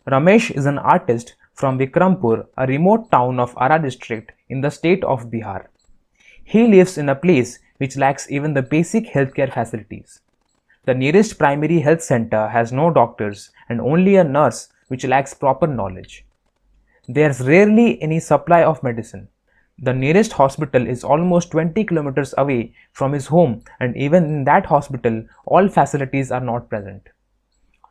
Ramesh is an artist from Vikrampur, a remote town of Ara district in the state of Bihar. He lives in a place which lacks even the basic healthcare facilities. The nearest primary health center has no doctors and only a nurse which lacks proper knowledge. There's rarely any supply of medicine. The nearest hospital is almost 20 kilometers away from his home, and even in that hospital, all facilities are not present.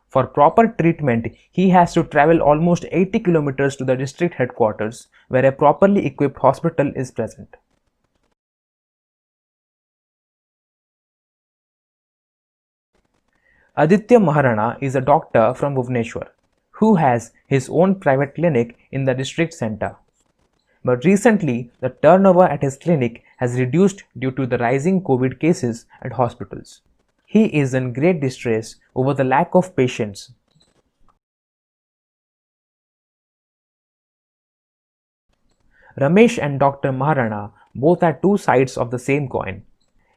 For proper treatment, he has to travel almost 80 kilometers to the district headquarters, where a properly equipped hospital is present. Aditya Maharana is a doctor from Bhubaneswar who has his own private clinic in the district center. But recently, the turnover at his clinic has reduced due to the rising COVID cases at hospitals. He is in great distress over the lack of patients. Ramesh and Dr. Maharana both are two sides of the same coin.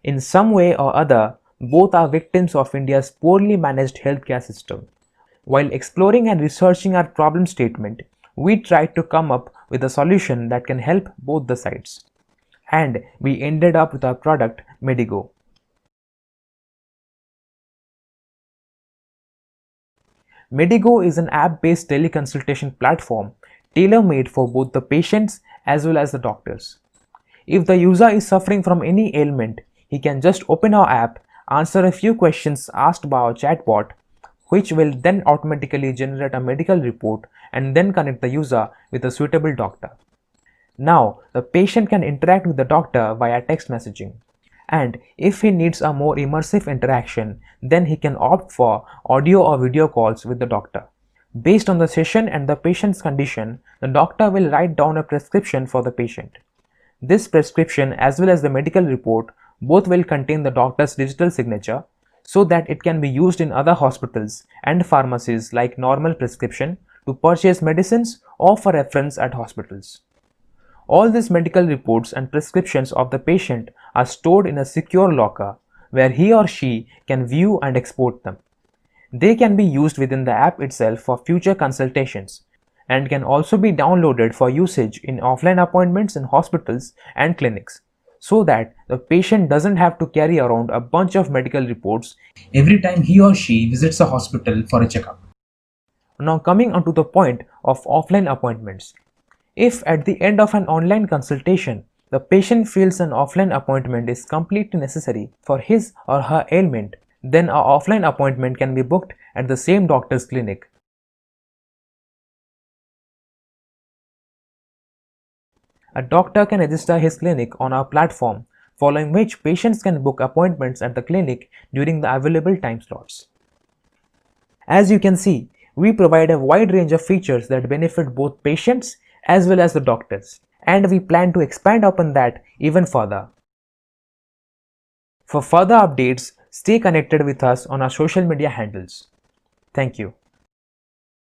In some way or other, both are victims of India's poorly managed healthcare system. While exploring and researching our problem statement, we tried to come up with a solution that can help both the sides. And we ended up with our product, Medigo. Medigo is an app-based teleconsultation platform tailor-made for both the patients as well as the doctors. If the user is suffering from any ailment, he can just open our app, answer a few questions asked by our chatbot, which will then automatically generate a medical report and then connect the user with a suitable doctor. Now, the patient can interact with the doctor via text messaging. And if he needs a more immersive interaction, then he can opt for audio or video calls with the doctor. Based on the session and the patient's condition, the doctor will write down a prescription for the patient. This prescription as well as the medical report both will contain the doctor's digital signature so that it can be used in other hospitals and pharmacies like normal prescription to purchase medicines or for reference at hospitals. All these medical reports and prescriptions of the patient are stored in a secure locker where he or she can view and export them. They can be used within the app itself for future consultations and can also be downloaded for usage in offline appointments in hospitals and clinics so that the patient doesn't have to carry around a bunch of medical reports every time he or she visits a hospital for a checkup. Now coming onto the point of offline appointments. If at the end of an online consultation, the patient feels an offline appointment is completely necessary for his or her ailment, then an offline appointment can be booked at the same doctor's clinic. A doctor can register his clinic on our platform, following which patients can book appointments at the clinic during the available time slots. As you can see, we provide a wide range of features that benefit both patients as well as the doctors, and we plan to expand upon that even further. For further updates, stay connected with us on our social media handles. Thank you.